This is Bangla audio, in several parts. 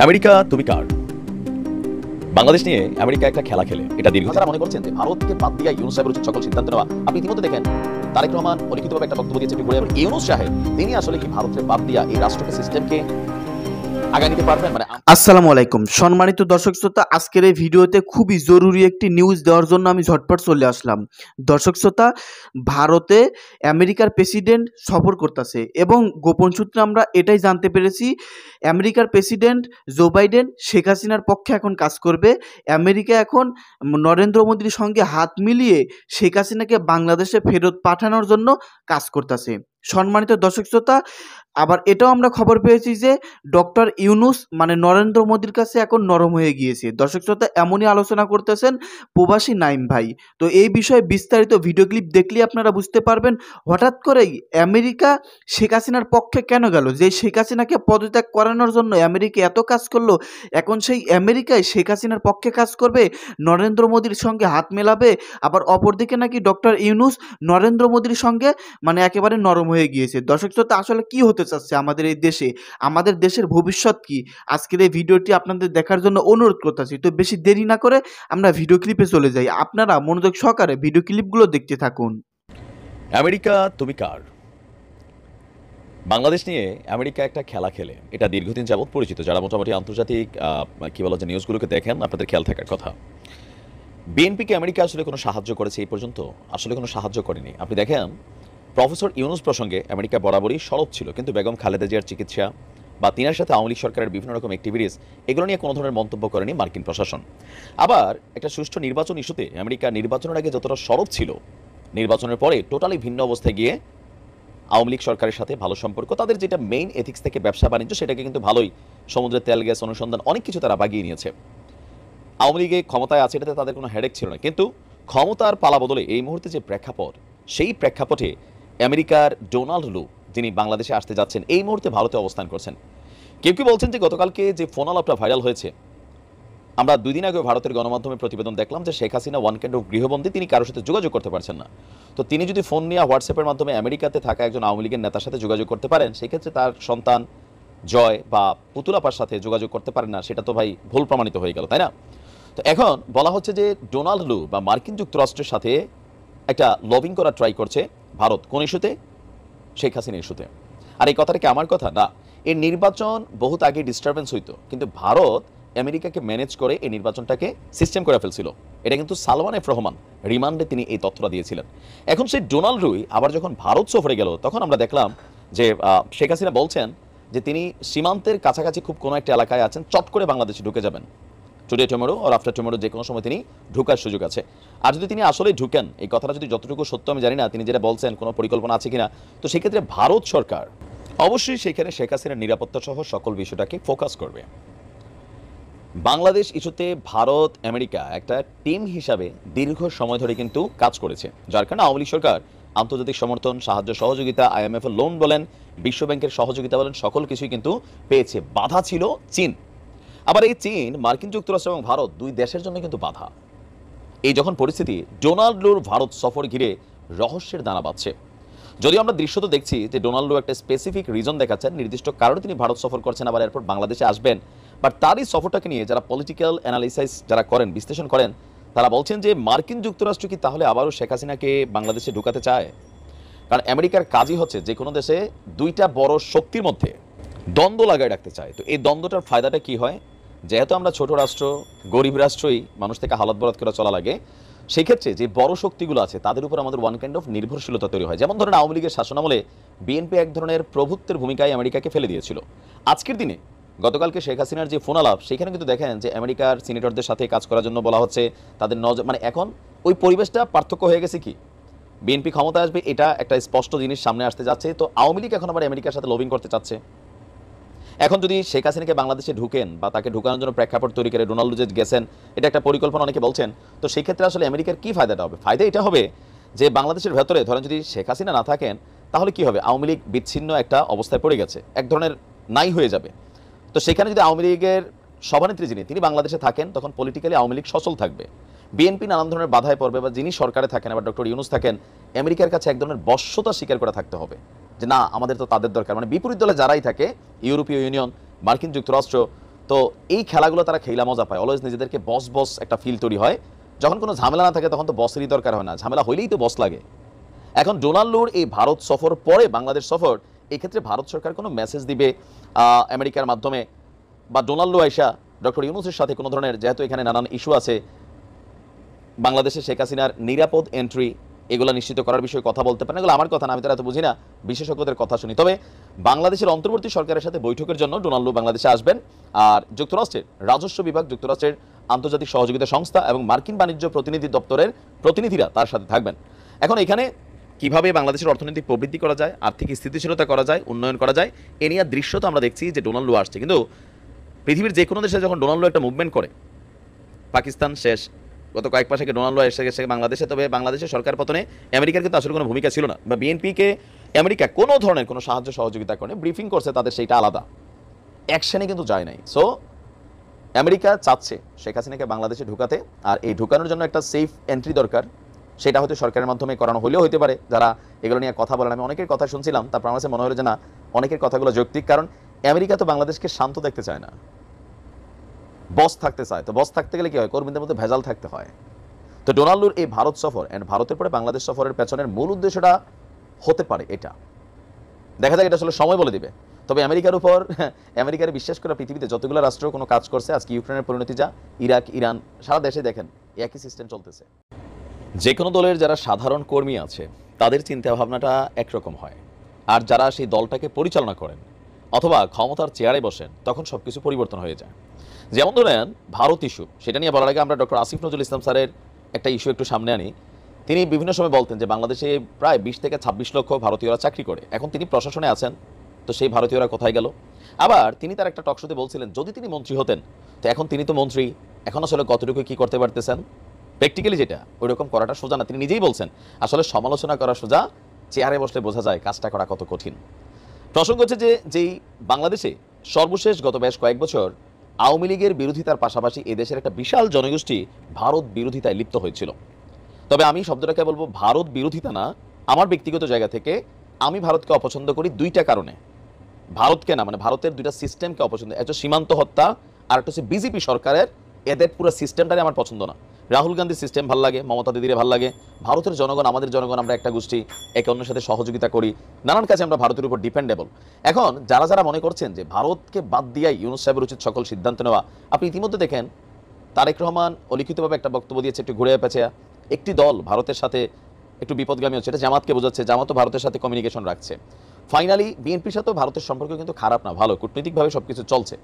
আমেরিকা তুমি কার? বাংলাদেশ নিয়ে আমেরিকা একটা খেলা খেলে, এটা দীর্ঘ। যারা মনে করছেন যে ভারতকে বাদ দিয়ে ইউনূস সাহেবের উচিত সকল সিদ্ধান্ত নেওয়া, আপনি ইতিমধ্যে দেখেন তারেক রহমান অলিখিতভাবে একটা বক্তব্য দিয়েছে ফেব্রুয়ারি। ইউনূস সাহেব তিনি আসলে কি ভারতের বাদ দিয়া এই রাষ্ট্রকে সিস্টেমকে আগায় নিতে পারবেন? আসসালামু আলাইকুম সম্মানিত দর্শক শ্রোতা, আজকের এই ভিডিওতে খুবই জরুরি একটি নিউজ দেওয়ার জন্য আমি ঝটপট চলে আসলাম। দর্শক শ্রোতা, ভারতে আমেরিকার প্রেসিডেন্ট সফর করতেছে এবং গোপন সূত্রে আমরা এটাই জানতে পেরেছি, আমেরিকার প্রেসিডেন্ট জো বাইডেন শেখ হাসিনার পক্ষে এখন কাজ করবে। আমেরিকা এখন নরেন্দ্র মোদীর সঙ্গে হাত মিলিয়ে শেখ হাসিনাকে বাংলাদেশে ফেরত পাঠানোর জন্য কাজ করতেছে। সম্মানিত দর্শক শ্রোতা, আবার এটাও আমরা খবর পেয়েছি যে ডক্টর ইউনূস মানে নরেন্দ্র মোদীর কাছে এখন নরম হয়ে গিয়েছে। দর্শক শ্রোতা, এমনই আলোচনা করতেছেন প্রবাসী নাইম ভাই। তো এই বিষয়ে বিস্তারিত ভিডিও ক্লিপ দেখলে আপনারা বুঝতে পারবেন হঠাৎ করেই আমেরিকা শেখ হাসিনার পক্ষে কেন গেল। যে শেখ হাসিনাকে পদত্যাগ করানোর জন্য আমেরিকা এত কাজ করলো, এখন সেই আমেরিকায় শেখ হাসিনার পক্ষে কাজ করবে, নরেন্দ্র মোদীর সঙ্গে হাত মেলাবে। আবার অপরদিকে নাকি ডক্টর ইউনূস নরেন্দ্র মোদীর সঙ্গে মানে একেবারে নরম হয়ে গিয়েছে। দর্শক শ্রোতা, আসলে কি হতে চাচ্ছে আমাদের এই দেশে, আমাদের দেশের ভবিষ্যৎ কি, আজকের এই ভিডিওটি আপনাদের দেখার জন্য অনুরোধ করতেছি। তো বেশি দেরি না করে আমরা ভিডিও ক্লিপে চলে যাই, আপনারা মনোযোগ সহকারে ভিডিও ক্লিপগুলো দেখতে থাকুন। আমেরিকা তুমি কার? বাংলাদেশ নিয়ে আমেরিকা একটা খেলা খেলে, এটা দীর্ঘদিন যাবৎ পরিচিত। যারা মোটামুটি আন্তর্জাতিক কি বলা যে নিউজগুলোকে দেখেন, আপনাদের খেয়াল থাকার কথা। বিএনপিকে আমেরিকা আসলে কোনো সাহায্য করেছে এই পর্যন্ত? আসলে কোনো সাহায্য করেনি। আপনি দেখেন প্রফেসর ইউনূস প্রসঙ্গে আমেরিকা বরাবরই সরব ছিল, কিন্তু বেগম খালেদা জিয়ার চিকিৎসা বা তিনার সাথে আওয়ামী লীগ সরকারের বিভিন্ন রকম অ্যাক্টিভিটিস, এগুলো নিয়ে কোনো ধরনের মন্তব্য করেনি মার্কিন প্রশাসন। আবার একটা সুষ্ঠু নির্বাচন ইস্যুতে আমেরিকা নির্বাচনের আগে যতটা সরব ছিল, নির্বাচনের পরে টোটালি ভিন্ন অবস্থায় গিয়ে আওয়ামী লীগ সরকারের সাথে ভালো সম্পর্ক, তাদের যেটা মেইন এথিক্স থেকে ব্যবসা বাণিজ্য, সেটাকে কিন্তু ভালোই সমুদ্রের তেল গ্যাস অনুসন্ধান অনেক কিছু তারা বাগিয়ে নিয়েছে। আওয়ামী লীগে ক্ষমতায় আছে, এটাতে তাদের কোনো হেডেক ছিল না। কিন্তু ক্ষমতার পালা বদলে এই মুহূর্তে যে প্রেক্ষাপট, সেই প্রেক্ষাপটে আমেরিকার ডোনাল্ড লু, যিনি বাংলাদেশে আসতে যাচ্ছেন, এই মুহূর্তে ভারতে অবস্থান করছেন। কেউ কেউ বলছেন যে গতকালকে যে ফোন আলাপটা ভাইরাল হয়েছে, আমরা 2 দিন আগে ভারতের গণমাধ্যমে প্রতিবেদন দেখলাম যে Sheikh Hasina one kind of গৃহবন্দী, তিনি কারোর সাথে যোগাযোগ করতে পারছেন না। তো তিনি যদি ফোন নিয়ে হোয়াটসঅ্যাপের মাধ্যমে আমেরিকাতে থাকা একজন আওয়ামী লীগের নেতার সাথে যোগাযোগ করতে পারেন, সেক্ষেত্রে তার সন্তান জয় বা পুতুলাপার সাথে যোগাযোগ করতে পারেন না, সেটা তো ভাই ভুল প্রমাণিত হয়ে গেল, তাই না? তো এখন বলা হচ্ছে যে ডোনাল্ড লু বা মার্কিন যুক্তরাষ্ট্রের সাথে একটা লবিং করা ট্রাই করছে ভারত। কোন ইস্যুতে? শেখ হাসিনা ইস্যুতে। আর এই কথাটা কি আমার কথা না, এই নির্বাচন বহুত আগে ডিস্টারবেন্স হইতো, কিন্তু ভারত আমেরিকাকে ম্যানেজ করে এই নির্বাচনটাকে সিস্টেম করে ফেলছিল। এটা কিন্তু সালমান এফ রহমান রিমান্ডে তিনি এই তথ্যটা দিয়েছিলেন। এখন সেই ডোনাল্ড লুই আবার যখন ভারত সফরে গেল, তখন আমরা দেখলাম যে শেখ হাসিনা বলছেন যে তিনি সীমান্তের কাছাকাছি খুব কোনো একটা এলাকায় আছেন, চট করে বাংলাদেশে ঢুকে যাবেন। টুডে টুমরো আর আফটার টুমরো যে কোনো সময় তিনি ঢুকার সুযোগ আছে। আর যদি তিনি আসলে ঢুকেন, এই কথাটা যদি যতটুকু সত্য আমি জানি না, তিনি যেটা বলছেন কোনো পরিকল্পনা আছে কিনা, তো সেক্ষেত্রে ভারত সরকার অবশ্যই সেখানে শেখ হাসিনার নিরাপত্তা সহ সকল বিষয়টাকে ফোকাস করবে। বাংলাদেশ ইস্যুতে ভারত আমেরিকা একটা টিম হিসাবে দীর্ঘ সময় ধরে কিন্তু কাজ করেছে, যার কারণে আওয়ামী লীগ সরকার আন্তর্জাতিক সমর্থন, সাহায্য সহযোগিতা, IMF এর লোন বলেন, বিশ্বব্যাংকের সহযোগিতা বলেন, সকল কিছুই কিন্তু পেয়েছে। বাধা ছিল চীন। আবার এই চীন, মার্কিন যুক্তরাষ্ট্র এবং ভারত দুই দেশের জন্য কিন্তু বাধা। এই যখন পরিস্থিতি, ডোনাল্ড লুর ভারত সফর ঘিরে রহস্যের দানা বাঁধছে। যদিও আমরা দৃশ্য তো দেখছি যে ডোনাল্ড লু একটা স্পেসিফিক রিজন দেখাচ্ছেন, নির্দিষ্ট কারণে তিনি ভারত সফর করছেন, আবার এরপর বাংলাদেশে আসবেন। বাট তারই সফরটাকে নিয়ে যারা পলিটিক্যাল অ্যানালিসিস যারা করেন, বিশ্লেষণ করেন, তারা বলছেন যে মার্কিন যুক্তরাষ্ট্র কি তাহলে আবারও শেখ হাসিনাকে বাংলাদেশে ঢুকাতে চায়? কারণ আমেরিকার কাজই হচ্ছে যে কোনো দেশে দুইটা বড় শক্তির মধ্যে দ্বন্দ্ব লাগায় রাখতে চায়। তো এই দ্বন্দ্বটার ফায়দাটা কি হয়? যেহেতু আমরা ছোট রাষ্ট্র, গরিব রাষ্ট্রই, মানুষ থেকে হালাত বরাত করে চলা লাগে, সেই ক্ষেত্রে যে বড় শক্তিগুলো আছে তাদের উপর আমাদের ওয়ান কাইন্ড অফ নির্ভরশীলতা তৈরি হয়। যেমন ধরেন আওয়ামী লীগের শাসনামলে বিএনপি এক ধরনের প্রভুত্বের ভূমিকায় আমেরিকাকে ফেলে দিয়েছিল। আজকের দিনে গতকালকে শেখ হাসিনার যে ফোন আলাপ, সেখানে কিন্তু দেখেন যে আমেরিকার সিনেটরদের সাথে কাজ করার জন্য বলা হচ্ছে, তাদের মানে এখন ওই পরিবেশটা পার্থক্য হয়ে গেছে। কি বিএনপি ক্ষমতা আসবে, এটা একটা স্পষ্ট জিনিস সামনে আসতে যাচ্ছে। তো আওয়ামী লীগ এখন আবার আমেরিকার সাথে লবিং করতে চাচ্ছে। এখন যদি শেখ হাসিনাকে বাংলাদেশে ঢুকেন বা তাকে ঢুকানোর জন্য প্রেক্ষাপট তৈরি করে ডোনাল্ড যে গেছেন, এটা একটা পরিকল্পনা অনেকে বলছেন। তো সেই ক্ষেত্রে আসলে আমেরিকার কি ফায়দাটা হবে? ফায়দা এটা হবে যে বাংলাদেশের ভেতরে ধরেন যদি শেখ হাসিনা না থাকেন, তাহলে কি হবে? আওয়ামী লীগ বিচ্ছিন্ন একটা অবস্থায় পড়ে গেছে, এক ধরনের নাই হয়ে যাবে। তো সেখানে যদি আওয়ামী লীগের সভানেত্রী যিনি, তিনি বাংলাদেশে থাকেন, তখন পলিটিক্যালি আওয়ামী লীগ সচল থাকবে। বিএনপি নানান ধরনের বাধায় পড়বে, বা যিনি সরকারে থাকেন, আবার ডক্টর ইউনূস থাকেন, আমেরিকার কাছে এক ধরনের বশ্যতা স্বীকার করে থাকতে হবে যে না, আমাদের তো তাদের দরকার। মানে বিপরীত দলে যারাই থাকে, ইউরোপীয় ইউনিয়ন, মার্কিন যুক্তরাষ্ট্র, তো এই খেলাগুলো তারা খেলা মজা পায়, অলওয়েজ নিজেদেরকে বস বস একটা ফিল তৈরি হয়। যখন কোনো ঝামেলা না থাকে তখন তো বসেরই দরকার হয় না, ঝামেলা হইলেই তো বস লাগে। এখন ডোনাল্ডোর এই ভারত সফর পরে বাংলাদেশ সফর, এই ক্ষেত্রে ভারত সরকার কোনো মেসেজ দিবে আমেরিকার মাধ্যমে, বা ডোনাল্ডো আইসা ডক্টর ইউনূসের সাথে কোনো ধরনের, যেহেতু এখানে নানান ইস্যু আছে, বাংলাদেশে শেখ হাসিনার নিরাপদ এন্ট্রি এগুলো নিশ্চিত করার বিষয়ে কথা বলতে পারেন। এগুলো আমার কথা না, আমি তারা তো বুঝি না, বিশেষজ্ঞদের কথা শুনি। তবে বাংলাদেশের অন্তর্বর্তী সরকারের সাথে বৈঠকের জন্য ডোনাল্ডো বাংলাদেশে আসবেন। আর যুক্তরাষ্ট্রের রাজস্ব বিভাগ, যুক্তরাষ্ট্রের আন্তর্জাতিক সহযোগিতা সংস্থা এবং মার্কিন বাণিজ্য প্রতিনিধি দপ্তরের প্রতিনিধিরা তার সাথে থাকবেন। এখন এখানে কিভাবে বাংলাদেশের অর্থনৈতিক প্রবৃদ্ধি করা যায়, আর্থিক স্থিতিশীলতা করা যায়, উন্নয়ন করা যায়, এ নিয়ে দৃশ্য তো আমরা দেখছি যে ডোনাল্ডো আসছে। কিন্তু পৃথিবীর যে কোনো দেশে যখন ডোনাল্ডো একটা মুভমেন্ট করে, পাকিস্তান শেষ, গত কয়েক মাস আগে ডোনাল্ডো এসে গেছে বাংলাদেশে। তবে বাংলাদেশের সরকার পতনে আমেরিকার কিন্তু আসলে কোনো ভূমিকা ছিল না, বা বিএনপিকে আমেরিকা কোনো ধরনের কোনো সাহায্য সহযোগিতা করে ব্রিফিং করছে, তাদের সেইটা আলাদা, অ্যাকশনে কিন্তু যায় নাই। সো আমেরিকা চাচ্ছে শেখ হাসিনাকে বাংলাদেশে ঢুকাতে, আর এই ঢুকানোর জন্য একটা সেফ এন্ট্রি দরকার। সেটা হয়তো সরকারের মাধ্যমে করানো হলেও হতে পারে। যারা এগুলো নিয়ে কথা বলেন, আমি অনেকের কথা শুনছিলাম, তারপর আমার কাছে মনে হলো যে না, অনেকের কথাগুলো যৌক্তিক। কারণ আমেরিকা তো বাংলাদেশকে শান্ত দেখতে চায় না, বস থাকতে চায়। তো বস থাকতে গেলে কি হয়, কর্মীদের মধ্যে ভেজাল থাকতে হয়। তো ডোনাল্ডোর এই ভারত সফর অ্যান্ড ভারতের পরে বাংলাদেশ সফরের পেছনের মূল উদ্দেশ্যটা হতে পারে এটা, দেখা যাক, এটা আসলে সময় বলে দিবে। তবে আমেরিকার উপর, আমেরিকার বিশ্বাস করা পৃথিবীতে যতগুলো রাষ্ট্র কোনো কাজ করছে, আজকে ইউক্রেনের পরিণতি যা, ইরাক, ইরান, সারা দেশে দেখেন একই সিস্টেম চলতেছে। যে কোনো দলের যারা সাধারণ কর্মী আছে তাদের চিন্তা ভাবনাটা একরকম হয়, আর যারা সেই দলটাকে পরিচালনা করেন অথবা ক্ষমতার চেয়ারে বসেন, তখন সবকিছু পরিবর্তন হয়ে যায়। যেমন ধরেন ভারত ইস্যু, সেটা নিয়ে বলার আগে আমরা ডক্টর আসিফ নজরুল ইসলাম স্যারের একটা ইস্যু একটু সামনে আনি। তিনি বিভিন্ন সময় বলতেন যে বাংলাদেশে প্রায় 20 থেকে 26 লক্ষ ভারতীয়রা চাকরি করে। এখন তিনি প্রশাসনে আছেন, তো সেই ভারতীয়রা কোথায় গেল? আবার তিনি তার একটা টকশোতে বলছিলেন যদি তিনি মন্ত্রী হতেন, তো এখন তিনি তো মন্ত্রী, এখন আসলে কতটুকু কি করতে পারতেছেন, প্র্যাকটিক্যালি যেটা ওইরকম করাটা সোজা না। তিনি নিজেই বলছেন আসলে সমালোচনা করা সোজা, চেয়ারে বসলে বোঝা যায় কাজটা করা কত কঠিন। প্রসঙ্গ হচ্ছে যে যেই বাংলাদেশে সর্বশেষ গত বেশ কয়েক বছর আওয়ামী লীগের বিরোধিতার পাশাপাশি এদেশের একটা বিশাল জনগোষ্ঠী ভারত বিরোধিতায় লিপ্ত হয়েছিল। তবে আমি শব্দটাকে বলবো ভারত বিরোধিতা না, আমার ব্যক্তিগত জায়গা থেকে আমি ভারতকে অপছন্দ করি দুইটা কারণে। ভারতকে না, মানে ভারতের দুইটা সিস্টেমকে অপছন্দ। একটা সীমান্ত হত্যা, আর একটা হচ্ছে বিজেপি সরকারের, এদের পুরো সিস্টেমটাই আমার পছন্দ না। রাহুল গান্ধীর সিস্টেম ভাল লাগে, মমতা দিদিরে ভাল লাগে। ভারতের জনগণ, আমাদের জনগণ, আমরা একটা গোষ্ঠী, একে অন্যের সাথে সহযোগিতা করি, নানান কাজে আমরা ভারতের উপর ডিপেন্ডেবল। এখন যারা যারা মনে করছেন যে ভারতকে বাদ দিয়াই ইউনূস সাহেবের উচিত সকল সিদ্ধান্ত নেওয়া, আপনি ইতিমধ্যে দেখেন তারেক রহমান অলিখিতভাবে একটা বক্তব্য দিয়েছে, একটু ঘুরে পেঁচিয়া, একটি দল ভারতের সাথে একটু বিপদগামী হচ্ছে, এটা জামাতকে বোঝাচ্ছে, জামাতও ভারতের সাথে কমিউনিকেশন রাখছে। ফাইনালি বিএনপির সাথেও ভারতের সম্পর্ক কিন্তু খারাপ না, ভালো, কূটনৈতিকভাবে সবকিছু চলছে।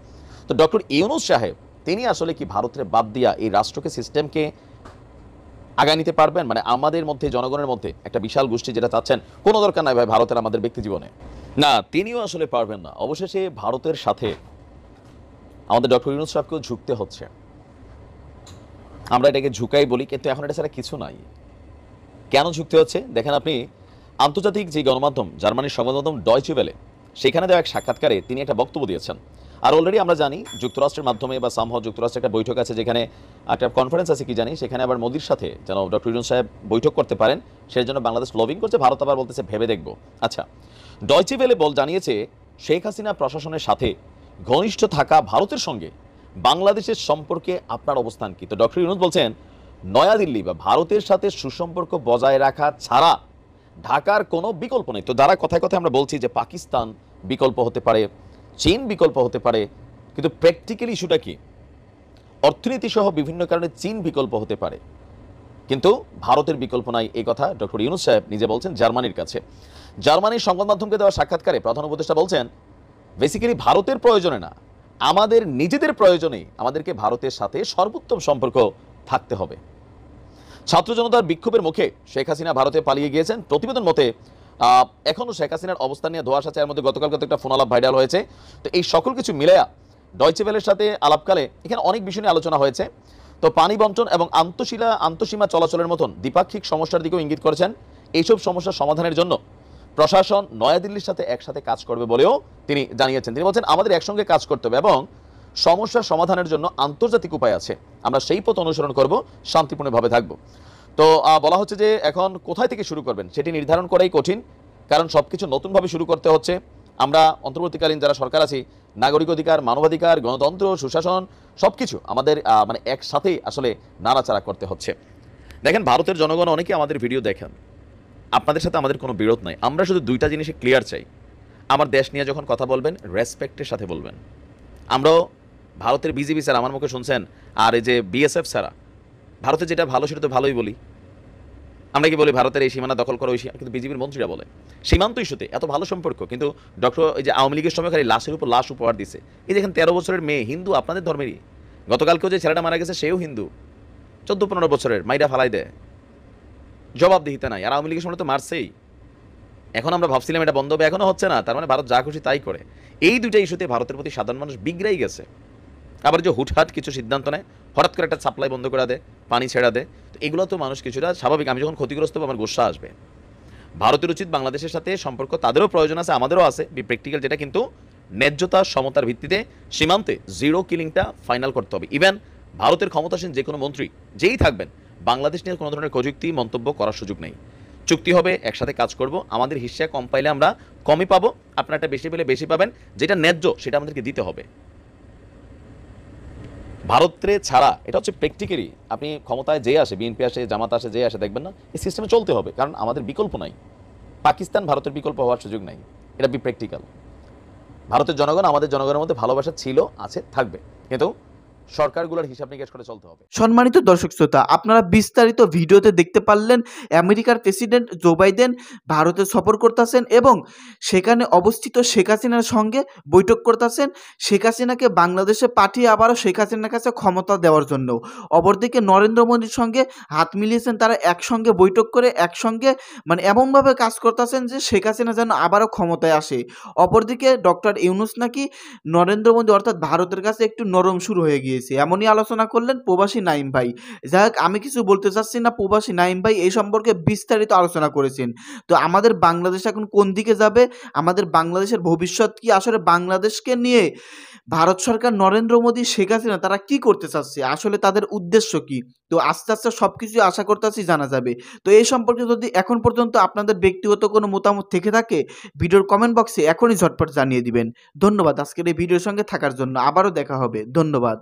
তো ডক্টর ইউনূস সাহেব তিনি আসলে কি ভারতের বাদ দিয়া এই রাষ্ট্রকে, সিস্টেমকে আগায় নিতে পারবেন? মানে আমাদের মধ্যে, জনগণের মধ্যে একটা বিশাল গোষ্ঠী যেটা চাচ্ছেন কোনো দরকার নাই ভাই ভারতের আমাদের ব্যক্তি জীবনে, না, তিনিও আসলে পারবেন না। অবশেষে ভারতের সাথে আমাদের ডক্টর ইউনূস সাহেবকেও ঝুঁকতে হচ্ছে। আমরা এটাকে ঝুঁকাই বলি, কিন্তু এখন এটা ছাড়া কিছু নাই। কেন ঝুঁকতে হচ্ছে দেখেন আপনি, আন্তর্জাতিক যে গণমাধ্যম, জার্মানির সংবাদ মাধ্যম ডয়চে ভেলে, সেখানে দেওয়া এক সাক্ষাৎকারে তিনি একটা বক্তব্য দিয়েছেন। আর অলরেডি আমরা জানি যুক্তরাষ্ট্রের মাধ্যমে বা সামহাও যুক্তরাষ্ট্রের একটা বৈঠক আছে, যেখানে একটা কনফারেন্স আছে কি জানি, সেখানে আবার মোদির সাথে যেন ডক্টর ইউনূস সাহেব বৈঠক করতে পারেন, সেই জন্য বাংলাদেশ লবিং করছে। ভারত আবার বলতেছে ভেবে দেখব। আচ্ছা, ডয়চে ভেলে জানিয়েছে শেখ হাসিনা প্রশাসনের সাথে ঘনিষ্ঠ থাকা ভারতের সঙ্গে বাংলাদেশের সম্পর্কে আপনার অবস্থান কি? তো ডক্টর ইউনূস বলছেন নয়াদিল্লি বা ভারতের সাথে সুসম্পর্ক বজায় রাখা ছাড়া ঢাকার কোনো বিকল্প নেই। তো যারা কথায় কথায় আমরা বলছি যে পাকিস্তান বিকল্প হতে পারে, চীন বিকল্প হতে পারে, কিন্তু প্র্যাকটিক্যাল ইস্যুটা কি? অর্থনীতি সহ বিভিন্ন কারণে চীন বিকল্প হতে পারে, কিন্তু ভারতের বিকল্প নাই। এই কথা ডক্টর ইউনূস সাহেব নিজে বলছেন জার্মানির কাছে। জার্মানির সংবাদ মাধ্যমকে দেওয়া সাক্ষাৎকারে প্রধান উপদেষ্টা বলছেন বেসিক্যালি ভারতের প্রয়োজনে না, আমাদের নিজেদের প্রয়োজনে আমাদেরকে ভারতের সাথে সর্বোত্তম সম্পর্ক থাকতে হবে। ছাত্র জনতার বিক্ষোভের মুখে শেখ হাসিনা ভারতে পালিয়ে গিয়েছেন। প্রতিবেদন মতে এখনও শেখ হাসিনার অবস্থান নিয়ে ধোঁয়াশা আছে। এর মধ্যে গতকাল একটা ফোন আলাপ ভাইরাল হয়েছে। তো এই সকল কিছু মিলেয়া ডয়চে ভেলের সাথে আলাপকালে এখানে অনেক বিষয় নিয়ে আলোচনা হয়েছে। তো পানি বন্টন এবং আন্তঃসীমা চলাচলের মতন দ্বিপাক্ষিক সমস্যার দিকেও ইঙ্গিত করেছেন। এইসব সমস্যার সমাধানের জন্য প্রশাসন নয়াদিল্লির সাথে একসাথে কাজ করবে বলেও তিনি জানিয়েছেন। তিনি বলছেন আমাদের একসঙ্গে কাজ করতে হবে এবং সমস্যার সমাধানের জন্য আন্তর্জাতিক উপায় আছে, আমরা সেই পথ অনুসরণ করব, শান্তিপূর্ণভাবে থাকব। তো বলা হচ্ছে যে এখন কোথায় থেকে শুরু করবেন সেটি নির্ধারণ করাই কঠিন, কারণ সবকিছু নতুনভাবে শুরু করতে হচ্ছে। আমরা অন্তর্বর্তীকালীন যারা সরকার আছি নাগরিক অধিকার, মানবাধিকার, গণতন্ত্র, সুশাসন সবকিছু আমাদের মানে একসাথেই আসলে নাড়াচাড়া করতে হচ্ছে। দেখেন, ভারতের জনগণ অনেকে আমাদের ভিডিও দেখেন, আপনাদের সাথে আমাদের কোনো বিরোধ নাই। আমরা শুধু দুইটা জিনিসে ক্লিয়ার চাই। আমার দেশ নিয়ে যখন কথা বলবেন রেসপেক্টের সাথে বলবেন। আমরাও ভারতের বিজেপি স্যার আমার মুখে শুনছেন, আর এই যে বিএসএফ স্যারা, ভারতে যেটা ভালো সেটা তো ভালোই বলি। আমরা কি বলি ভারতের এই সীমানা দখল করো, কিন্তু বিজেপির মন্ত্রীরা বলে সীমান্ত ইস্যুতে এত ভালো সম্পর্ক, কিন্তু ডক্টর এই যে আওয়ামী লীগের সময় খালি লাশের উপর লাশ উপহার দিছে। এই দেখেন 13 বছরের মেয়ে, হিন্দু, আপনাদের ধর্মেরই, গতকালকেও যে ছেলেটা মারা গেছে সেও হিন্দু, 14-15 বছরের, মাইরা ফালাই দেয়, জবাবদিহিতা নাই। আর আওয়ামী লীগের সময় তো মারছেই। এখন আমরা ভাবছিলাম এটা বন্ধ হবে, এখনো হচ্ছে না। তার মানে ভারত যা খুশি তাই করে। এই দুইটা ইস্যুতে ভারতের প্রতি সাধারণ মানুষ বিগড়াই গেছে। আবার যে হুটহাট কিছু সিদ্ধান্ত নেয়, হঠাৎ করে একটা সাপ্লাই বন্ধ করে দেয়, পানি ছেড়া দেয়, তো এগুলো তো মানুষ কিছুটা স্বাভাবিক। আমি যখন ক্ষতিগ্রস্ত হবো আমার গোসা আসবে। ভারতের উচিত বাংলাদেশের সাথে সম্পর্ক, তাদেরও প্রয়োজন আছে, আমাদেরও আছে, বি প্র্যাকটিক্যাল, যেটা কিন্তু ন্যায্যতা সমতার ভিত্তিতে সীমান্তে জিরো কিলিংটা ফাইনাল করতে হবে। ইভেন ভারতের ক্ষমতাসীন যে কোনো মন্ত্রী যেই থাকবেন, বাংলাদেশ নিয়ে কোনো ধরনের প্রযুক্তি মন্তব্য করার সুযোগ নেই। চুক্তি হবে, একসাথে কাজ করব, আমাদের হিস্সা কম পাইলে আমরা কমই পাবো, আপনার একটা বেশি পেলে বেশি পাবেন, যেটা ন্যায্য সেটা আমাদেরকে দিতে হবে। ভারতে ছাড়া এটা হচ্ছে প্র্যাকটিক্যালি, আপনি ক্ষমতায় যে আসে, বিএনপি আসে, জামাত আসে, যে আসে, দেখবেন না এই সিস্টেমে চলতে হবে, কারণ আমাদের বিকল্প নাই। পাকিস্তান ভারতের বিকল্প হওয়ার সুযোগ নাই, এটা বি প্র্যাকটিক্যাল। ভারতের জনগণ আমাদের জনগণের মধ্যে ভালোবাসা ছিল, আছে, থাকবে, কিন্তু সরকারগুলোর হিসাব নিকাশ করে চলতে হবে। সম্মানিত দর্শক শ্রোতা, আপনারা বিস্তারিত ভিডিওতে দেখতে পারলেন আমেরিকার প্রেসিডেন্ট জো বাইডেন ভারতে সফর করতেছেন এবং সেখানে অবস্থিত শেখ হাসিনার সঙ্গে বৈঠক করতেছেন, শেখ হাসিনাকে বাংলাদেশে পাঠিয়ে আবারও শেখ হাসিনার কাছে ক্ষমতা দেওয়ার জন্য। অপরদিকে নরেন্দ্র মোদীর সঙ্গে হাত মিলিয়েছেন তারা, একসঙ্গে বৈঠক করে একসঙ্গে মানে এমনভাবে কাজ করতেছেন যে শেখ হাসিনা যেন আবারও ক্ষমতায় আসে। অপরদিকে ডক্টর ইউনূস নাকি নরেন্দ্র মোদী অর্থাৎ ভারতের কাছে একটু নরম শুরু হয়ে গিয়েছে, এমনই আলোচনা করলেন প্রবাসী নাইম ভাই। যাই হোক, আমি কিছু বলতে চাচ্ছি না, প্রবাসী নাইম ভাই এই সম্পর্কে বিস্তারিত আলোচনা করেছেন। তো আমাদের বাংলাদেশ এখন কোন দিকে যাবে, আমাদের বাংলাদেশের ভবিষ্যৎ কি, আসলে বাংলাদেশকে নিয়ে ভারত সরকার, নরেন্দ্র মোদী, শেখ হাসিনা তারা কি করতে চাচ্ছে, আসলে তাদের উদ্দেশ্য কি, তো আস্তে আস্তে সব কিছু আশা করতেছি জানা যাবে। তো এই সম্পর্কে যদি এখন পর্যন্ত আপনাদের ব্যক্তিগত কোনো মতামত থেকে থাকে ভিডিওর কমেন্ট বক্সে এখনই ঝটপট জানিয়ে দিবেন। ধন্যবাদ আজকের এই ভিডিওর সঙ্গে থাকার জন্য, আবারও দেখা হবে, ধন্যবাদ।